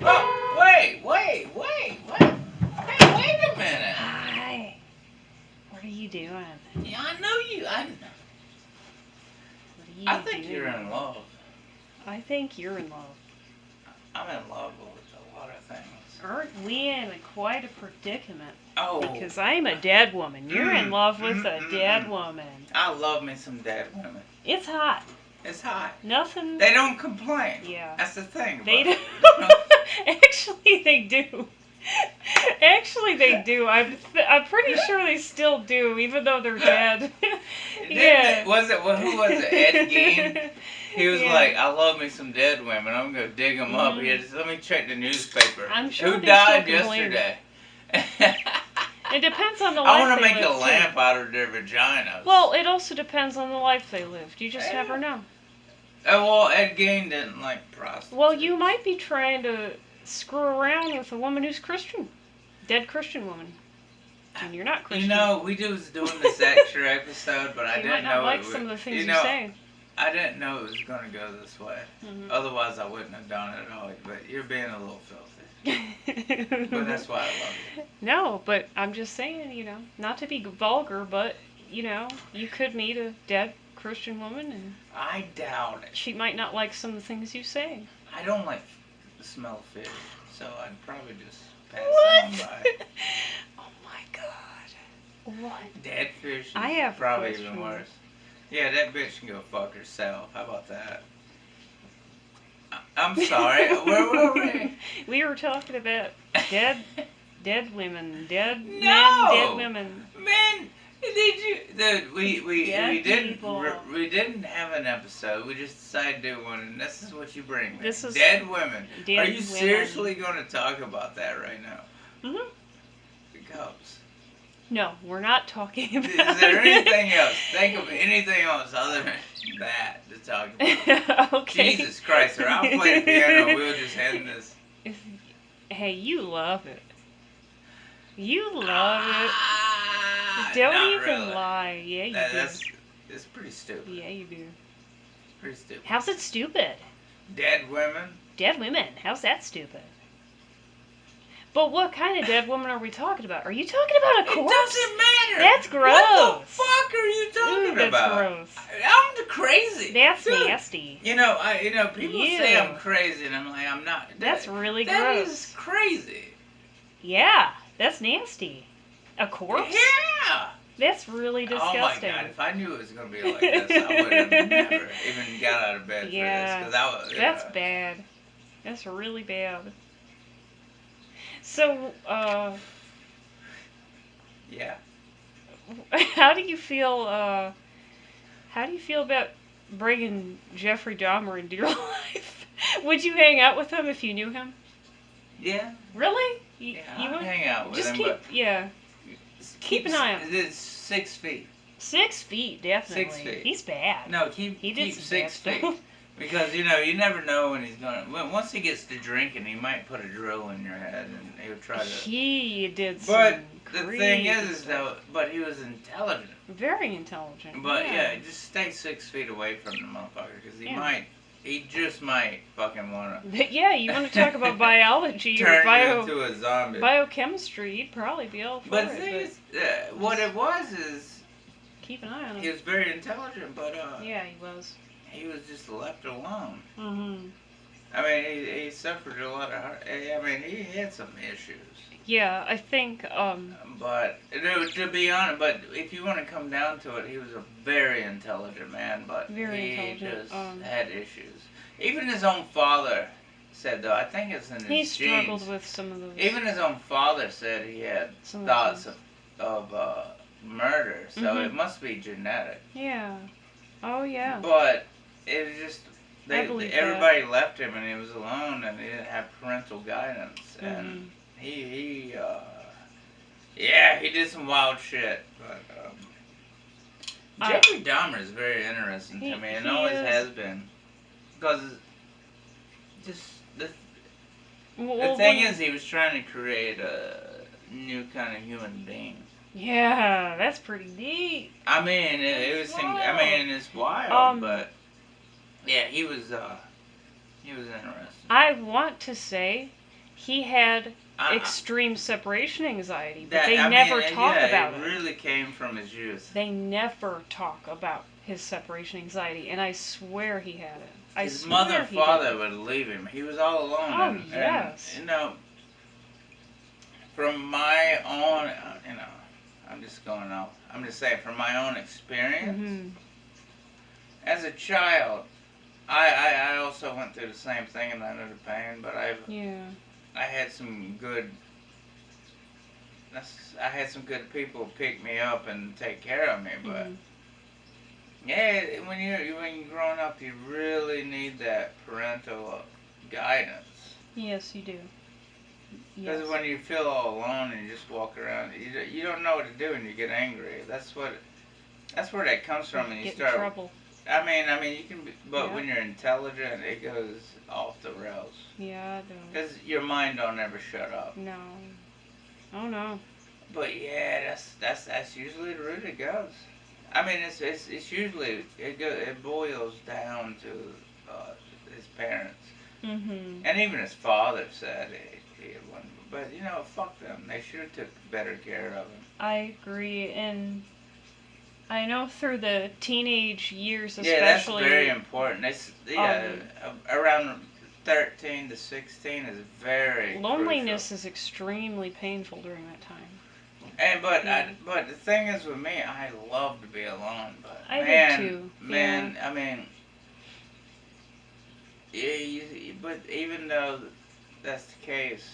Oh, wait. Hey, wait a minute. Hi. What are you doing? Yeah, I know you. What are I you think you're doing? in love. I think you're in love. I'm in love with a lot of things. Aren't we in quite a predicament? Oh. Because I'm a dead woman. You're in love with a dead woman. I love me some dead women. It's hot. It's hot. Nothing. They don't complain. Yeah. That's the thing. They do. It. Actually, they do. Actually, they do. I'm pretty sure they still do, even though they're dead. Yeah. Who was it? Ed Gein? He was like, I love me some dead women. I'm going to dig them up. He just, let me check the newspaper. I'm sure Who they died still complain. yesterday? It depends on the I life want to they make a live, lamp too. out of their vaginas. Well, it also depends on the life they lived. You just Yeah. never know. Well, Ed Gein didn't like prostitutes. Well, you might be trying to screw around with a woman who's Christian. Dead Christian woman. And you're not Christian. You know, we was doing this extra episode, but I You didn't might not know like it would, some of the things you you know, say. I didn't know it was going to go this way. Mhm. Otherwise, I wouldn't have done it at all. But you're being a little filthy. But that's why I love you. No, but I'm just saying, not to be vulgar, but, you could meet a dead Christian woman and I doubt it. she might not like some of the things you say. I don't like the smell of fish, so I'd probably just pass on by. Oh my god. What? Dead fish is I have a probably question. even worse. Yeah, that bitch can go fuck herself. How about that? I'm sorry. Where were we? We were talking about dead women, dead men, No! dead women. Man, did you? We Dead didn't people. we didn't have an episode. We just decided to do one, and this is what you bring me. This is dead women. dead Are you women. seriously going to talk about that right now? Mhm. The Cubs. No, we're not talking about Is there anything else? Think of anything else other than that to talk about. Okay. Jesus Christ, or I'll play the piano. We'll just end this. Hey, you love it. You love it. Ah, Don't not even really. lie. Yeah, you do. It's pretty stupid. Yeah, you do. It's pretty stupid. How's it stupid? Dead women. Dead women. How's that stupid? But what kind of dead woman are we talking about? Are you talking about a corpse? It doesn't matter. That's gross. What the fuck are you talking Ooh, that's about? gross. I'm crazy. That's Dude, nasty. People Ew. say I'm crazy, and I'm like, I'm not. That's really That gross. is crazy. Yeah, that's nasty. A corpse? Yeah. That's really disgusting. Oh my god! If I knew it was gonna be like this, I would have never even got out of bed Yeah, for this. 'Cause I was. That's bad. That's really bad. So, Yeah. how do you feel? How do you feel about bringing Jeffrey Dahmer into your life? Would you hang out with him if you knew him? Yeah. Really? Yeah. You I'd would? hang out with Just him, keep, but yeah. Keep an eye on him. It's 6 feet. 6 feet, definitely. 6 feet. He's bad. No, keep He did some 6 bad feet. stuff. Because, you never know when he's going to... Once he gets to drinking, he might put a drill in your head and he'll try to... He did But some the thing crazy is stuff. though, but he was intelligent. Very intelligent. But yeah, just stay 6 feet away from the motherfucker because he just might fucking want to But yeah, you want to talk about biology or turn you into a zombie. biochemistry, you'd probably be all for But the it. thing is, what it was is, Keep an eye on he him. was very intelligent, but Yeah, he was. he was just left alone. Mm-hmm. I mean, he suffered a lot of heart. I mean, he had some issues. Yeah, I think, But to be honest, but if you want to come down to it, he was a very intelligent man, but Very he intelligent, just had issues. Even his own father said, though, I think it's in his he struggled genes. with some of those. Even his own father said he had Some of thoughts those. of murder, so Mhm. it must be genetic. Yeah. Oh, yeah. But it was just I believe that. everybody left him, and he was alone, and he didn't have parental guidance, Mhm. and he did some wild shit. But Jeffrey Dahmer is very interesting to me, and he always is. has been, because just the Well, thing is, he was trying to create a new kind of human being. yeah, that's pretty neat. I mean, it was. Wow. I mean, it's wild, but yeah, he was interesting. I want to say he had extreme separation anxiety, but they never talk about it. It really came from his youth. They never talk about his separation anxiety, and I swear he had it. His mother and father would leave him. He was all alone. Oh, yes. And, from my own, I'm just going off. I'm just saying, from my own experience, as a child, I also went through the same thing and I know the pain, but I had some good. I had some good people pick me up and take care of me, but yeah, when you're growing up, you really need that parental guidance. Yes, you do. Because when you feel all alone and you just walk around, you don't know what to do and you get angry. That's where that comes from, and you start. In trouble. I mean, you can, but when you're intelligent, it goes off the rails. Yeah, it does. Because your mind don't ever shut up. No. Oh no. But yeah, that's usually the route it goes. I mean, it's usually it boils down to his parents, and even his father said he had one. But fuck them. They should have took better care of him. I agree, and I know through the teenage years, especially. Yeah, that's very important. It's around 13 to 16 is very loneliness crucial. is extremely painful during that time. And but the thing is with me, I love to be alone. But I did too. Man, I mean, but even though that's the case,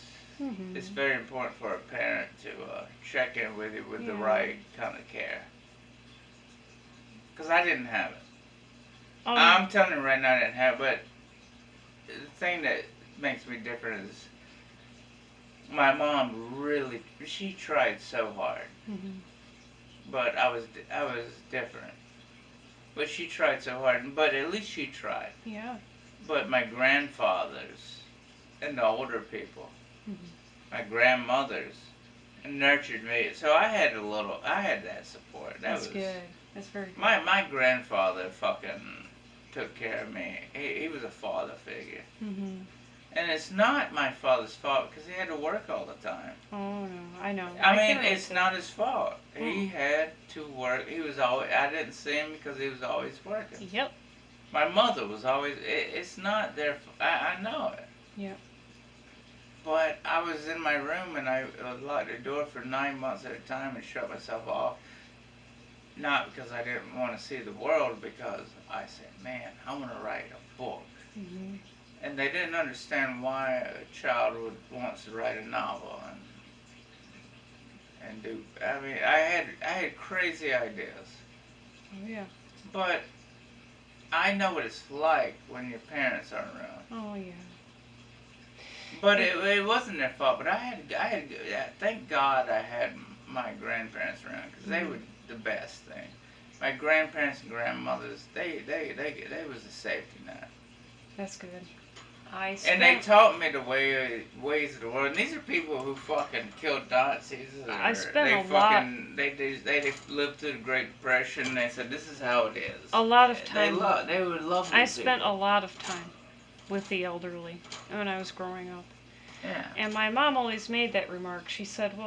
it's very important for a parent to check in with you with the right kind of care. Because I didn't have it. I'm telling you right now, I didn't have it. But the thing that makes me different is my mom really, she tried so hard. But I was different. But she tried so hard. But at least she tried. Yeah. But my grandfathers and the older people, my grandmothers, nurtured me. So I had that support. That's good. That's very good. My grandfather fucking took care of me. He was a father figure. And it's not my father's fault because he had to work all the time. Oh, no. I know. I mean, it's not his fault. He had to work. He was always, I didn't see him because he was always working. Yep. My mother was always, it's not their fault. I know it. Yep. But I was in my room and I locked the door for 9 months at a time and shut myself off. Not because I didn't want to see the world, because I said, man, I want to write a book. And they didn't understand why a child wants to write a novel and do. I mean, I had crazy ideas. Oh yeah. But I know what it's like when your parents aren't around. Oh yeah. But it wasn't their fault. But I had thank God I had my grandparents around because they were the best thing. My grandparents and grandmothers, they was a safety net. That's good. And they taught me the ways of the world. And these are people who fucking killed Nazis. I spent a lot. They lived through the Great Depression. They said this is how it is. A lot of time. They would love. I spent a lot of time with the elderly when I was growing up. Yeah. And my mom always made that remark. She said,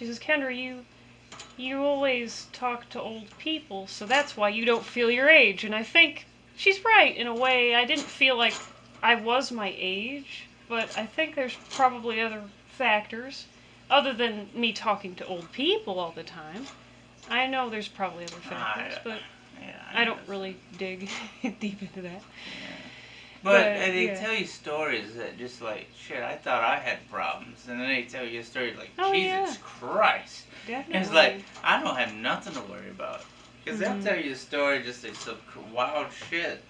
Kendra, you always talk to old people, so that's why you don't feel your age. And I think she's right in a way. I didn't feel like I was my age, but I think there's probably other factors other than me talking to old people all the time. I know there's probably other factors, but I don't really dig deep into that. Yeah. But they tell you stories that just like, shit, I thought I had problems. And then they tell you a story like, Jesus Christ. Definitely. And it's like, I don't have nothing to worry about. Because they'll tell you a story, just like some wild shit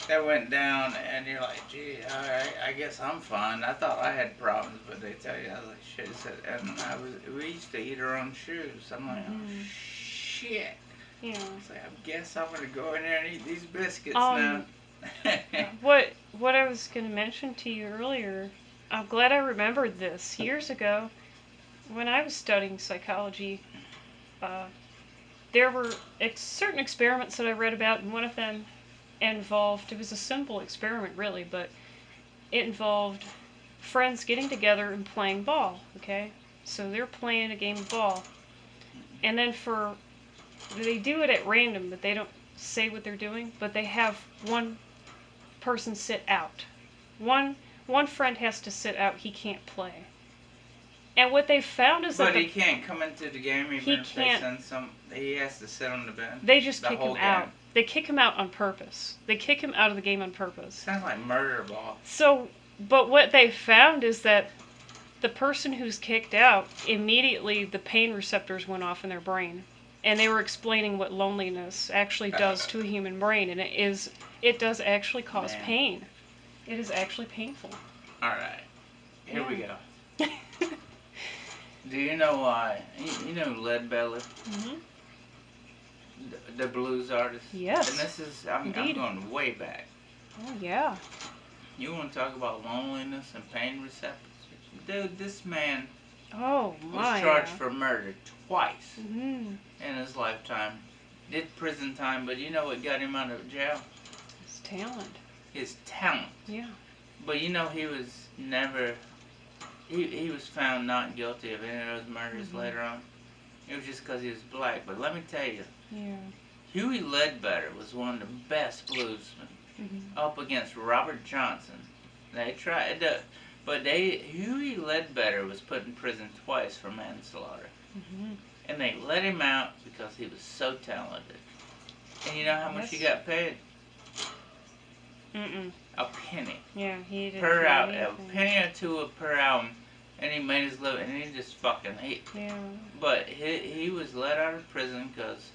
that went down, and you're like, gee, alright, I guess I'm fine. I thought I had problems, but they tell you, I was like, shit. And we used to eat our own shoes. I'm like, oh, shit. Yeah. It's like, I guess I'm going to go in there and eat these biscuits now. what I was going to mention to you earlier, I'm glad I remembered this. Years ago, when I was studying psychology, uh, there were certain experiments that I read about, and one of them involved, it was a simple experiment really, but it involved friends getting together and playing ball, okay? So they're playing a game of ball. And then they do it at random, but they don't say what they're doing, but they have one person sit out. One friend has to sit out, he can't play. And what they found is but that he can't come into the game even if they send some. He has to sit on the bench. They just kick him game. out. They kick him out on purpose. They kick him out of the game on purpose. Sounds like murder ball. So, but what they found is that the person who's kicked out, immediately the pain receptors went off in their brain. And they were explaining what loneliness actually does to a human brain. And it does actually cause pain. It is actually painful. Alright. Here we go. Do you know why? You know Leadbelly? Mm-hmm. The blues artist? Yes. And this is, I'm going way back. Oh, yeah. You want to talk about loneliness and pain receptors? Dude, this man was charged for murder twice in his lifetime. Did prison time, but you know what got him out of jail? His talent. His talent. Yeah. But you know he was never... He was found not guilty of any of those murders later on. It was just because he was black. But let me tell you, Huey Ledbetter was one of the best bluesmen up against Robert Johnson. They tried to, but Huey Ledbetter was put in prison twice for manslaughter. And they let him out because he was so talented. And you know how much he got paid? A penny. Yeah, he did. Per album, a penny or two per album, and he made his living. And he just fucking But he was let out of prison because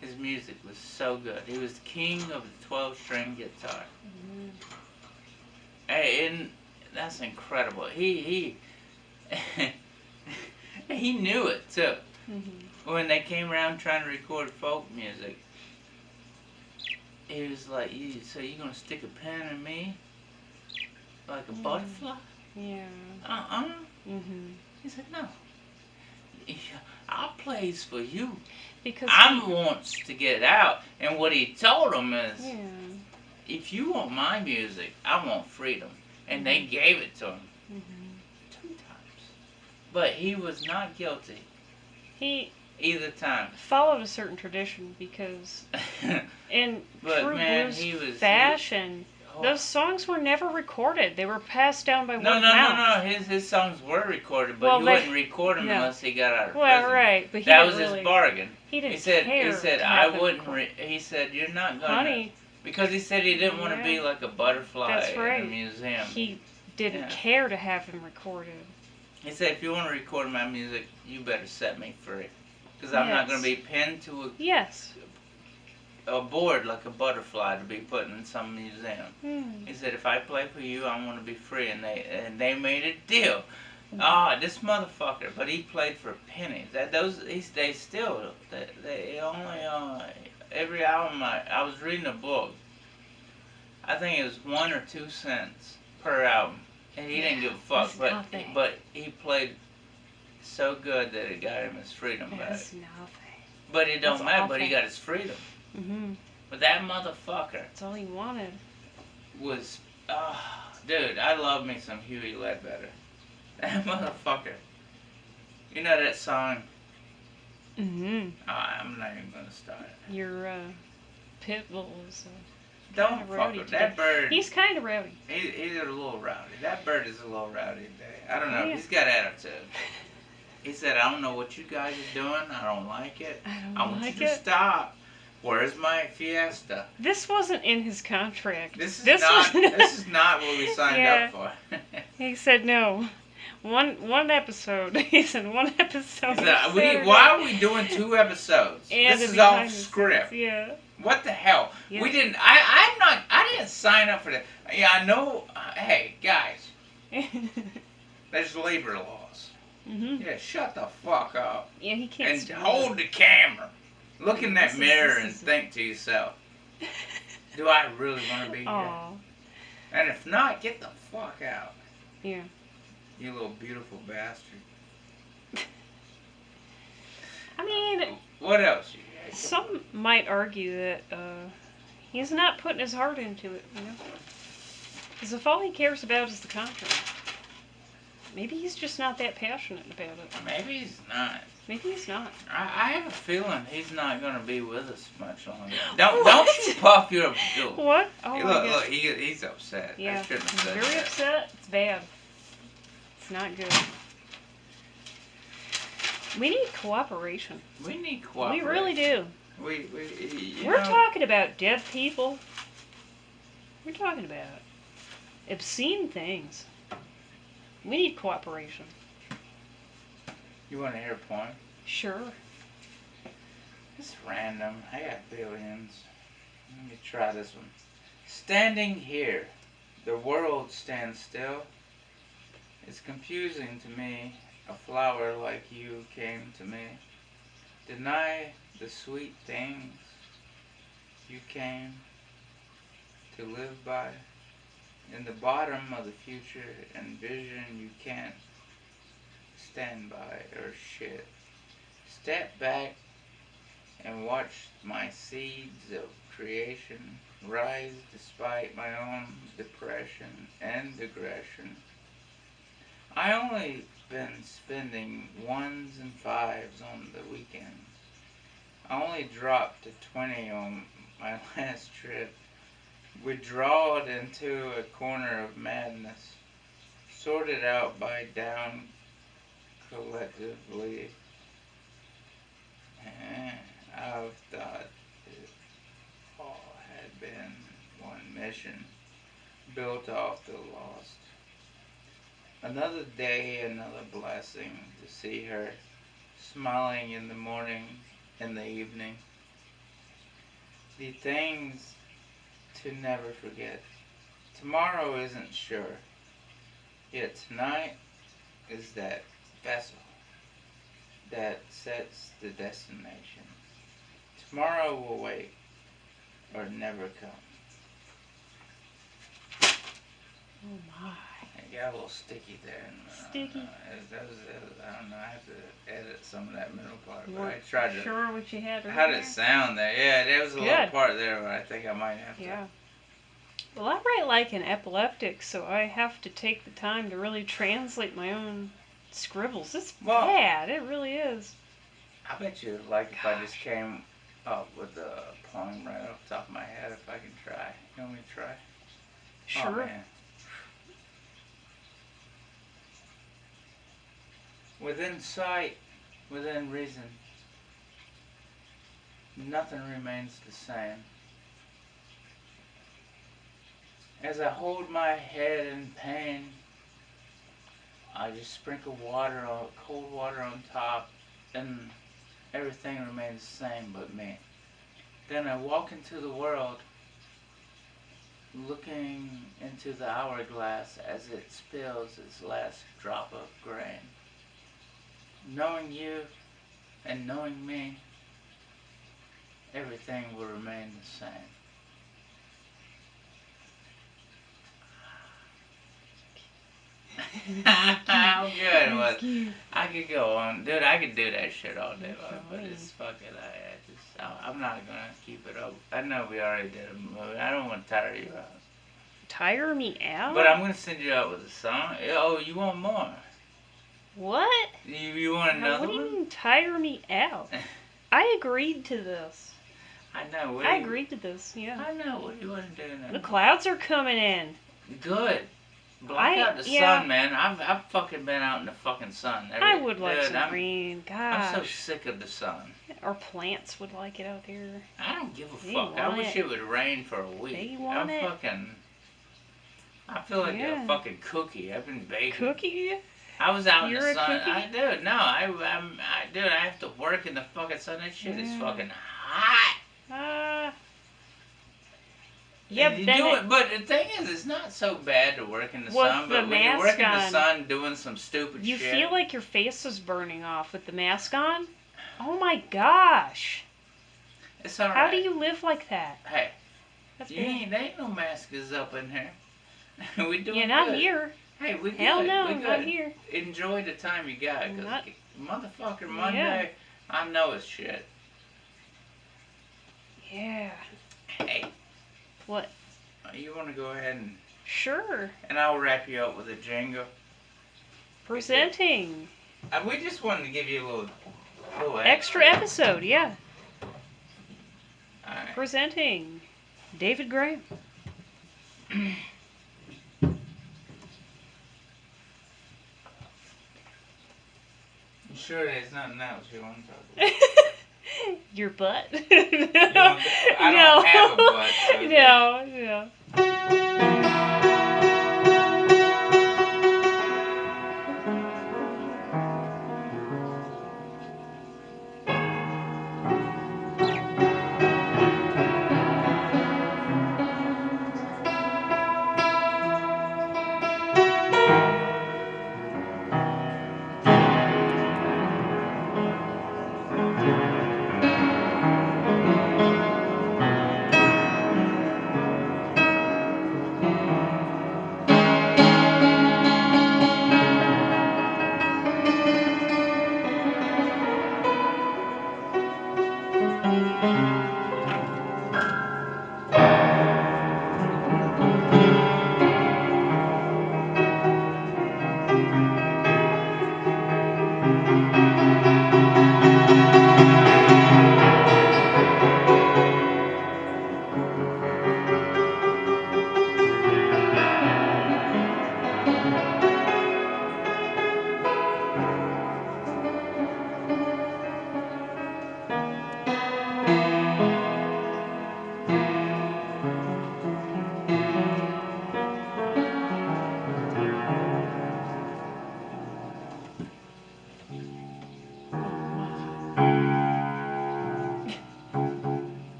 his music was so good. He was king of the 12-string guitar. And that's incredible. He he knew it too. When they came around trying to record folk music. He was like, so you gonna stick a pin in me? Like a butterfly? Yeah. He said, no. I'll plays for you. Because I'm wants to get out. And what he told him is, if you want my music, I want freedom. And they gave it to him. 2 times. But he was not guilty. Either time. Followed a certain tradition because in true blues fashion, those songs were never recorded. They were passed down by word of mouth. No. His songs were recorded, but he wouldn't record them unless he got out of prison. Well, right, but that was his bargain. He didn't care. He said, I wouldn't. He said, you're not gonna. Honey, because he said he didn't want to be like a butterfly in a museum. He didn't care to have him recorded. He said, if you want to record my music, you better set me free. Because I'm not going to be pinned to a board like a butterfly to be put in some museum. He said, if I play for you, I want to be free. And they made a deal. This motherfucker. But he played for pennies. They only, every album, I was reading a book. I think it was 1 or 2 cents per album. And he didn't give a fuck. But he played so good that it got him his freedom back. That's nothing. But it don't matter, but he got his freedom. But that motherfucker. That's all he wanted. Was, dude, I love me some Huey Ledbetter. That motherfucker. You know that song? I'm not even gonna start. Your pit bull is don't fuck with that bird. He's kind of rowdy. He's a little rowdy. That bird is a little rowdy today. I don't know. He's got attitude. He said, I don't know what you guys are doing. I don't like it. I want you to stop. Where's my Fiesta? This wasn't in his contract. This is not what we signed up for. He said no. One episode. He said one episode. Why are we doing 2 episodes? And this is off script. Yeah. What the hell? Yeah. We didn't. I didn't sign up for that. Yeah, I know. Hey guys, there's labor laws. Yeah, shut the fuck up. Yeah, he can't. And hold the camera. Look in that mirror and think to yourself, do I really want to be here? And if not, get the fuck out. Yeah. You little beautiful bastard. I mean, What else you got? some might argue that he's not putting his heart into it, you know? Because if all he cares about is the contract, maybe he's just not that passionate about it. Maybe he's not. Maybe he's not. I have a feeling he's not going to be with us much longer. Don't you puff your bill. What? Oh, Look, he's upset. Yeah, I shouldn't have he's said very that. upset. It's bad. It's not good. We need cooperation. We need cooperation. We really do. We're talking about dead people. We're talking about obscene things. We need cooperation. You want to hear a poem? Sure. It's random. I got billions. Let me try this one. Standing here, the world stands still. It's confusing to me. A flower like you came to me. Deny the sweet things you came to live by. In the bottom of the future and vision you can't stand by or shit. Step back and watch my seeds of creation rise despite my own depression and aggression. I only been spending 1s and 5s on the weekend. I only dropped to 20 on my last trip. Withdrawed into a corner of madness, sorted out by down collectively. I've thought it all had been one mission, built off the lost. Another day, another blessing to see her smiling in the morning and the evening. The things to never forget. Tomorrow isn't sure, yet tonight is that vessel that sets the destination. Tomorrow will wait or never come. Oh my. It got a little sticky there. Sticky? I don't know, I have to edit some of that middle part. You But I weren't tried to. sure what you had right How there? did it sound there? Yeah, there was a little Good. part there where I think I might have to. Yeah. Well, I write like an epileptic, so I have to take the time to really translate my own scribbles. It's bad. It really is. I bet you like if I just came up with a poem right off the top of my head, if I can try. You want me to try? Sure. Oh, man. Within sight, within reason, nothing remains the same. As I hold my head in pain, I just sprinkle cold water on top, and everything remains the same but me. Then I walk into the world, looking into the hourglass as it spills its last drop of grain. Knowing you and knowing me, everything will remain the same. How good was it? I could go on, dude. I could do that shit all day long, but it's fucking. I'm not gonna keep it up. I know we already did a movie. I don't want to tire you out. Tire me out? But I'm gonna send you out with a song. Oh, you want more? What? You want another one? What do you one? mean tire me out? I agreed to this. I know. I agreed to this, yeah. I know. What do you want to do now? The clouds are coming in. Good. Block out the sun, man. I've fucking been out in the fucking sun. I would like some rain. Gosh. I'm so sick of the sun. Our plants would like it out there. I don't give a fuck. I wish it would rain for a week. They want it. I feel like a fucking cookie. I've been baking. Cookie? I was out in the sun. Cookie? I have to work in the fucking sun. That shit is fucking hot. Yeah, but the thing is, it's not so bad to work in the sun. But when you work in the sun doing some stupid shit, you feel like your face is burning off with the mask on. Oh my gosh! It's alright. How do you live like that? Hey, That's there ain't no maskers up in here. We doing Yeah, not good. here. Hey, we good. Hell no, We good. not here. Enjoy the time you got, cause Not- motherfucker Monday, I know it's shit. Yeah. Hey, What? you want to go ahead Sure. and I'll wrap you up with a jingle. Presenting. We just wanted to give you a little Extra episode, yeah. All right. Presenting. David Graham. You sure there's nothing else you want to talk about? Your butt? I don't have a butt. So No.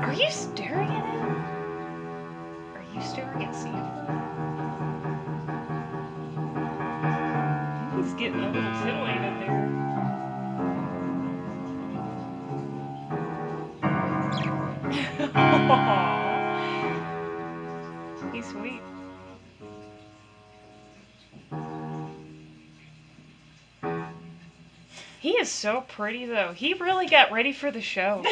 Are you staring at him? Are you staring at Sanford? He's getting a little titillated there. He's sweet. He is so pretty, though. He really got ready for the show.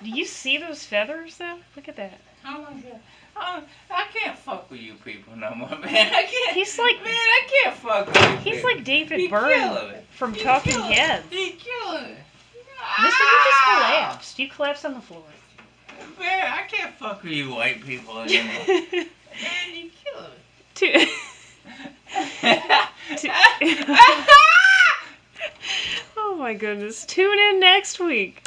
Do you see those feathers, though? Look at that. Oh my god. I can't fuck with you people no more, man. I can't. He's like, man, I can't fuck with you. He's people. like David He Byrne killing me. from He Talking killing me. Heads. He killing me. Mister, you just collapsed. You collapsed on the floor. Man, I can't fuck with you white people anymore. Man, you killing me. Oh my goodness. Tune in next week.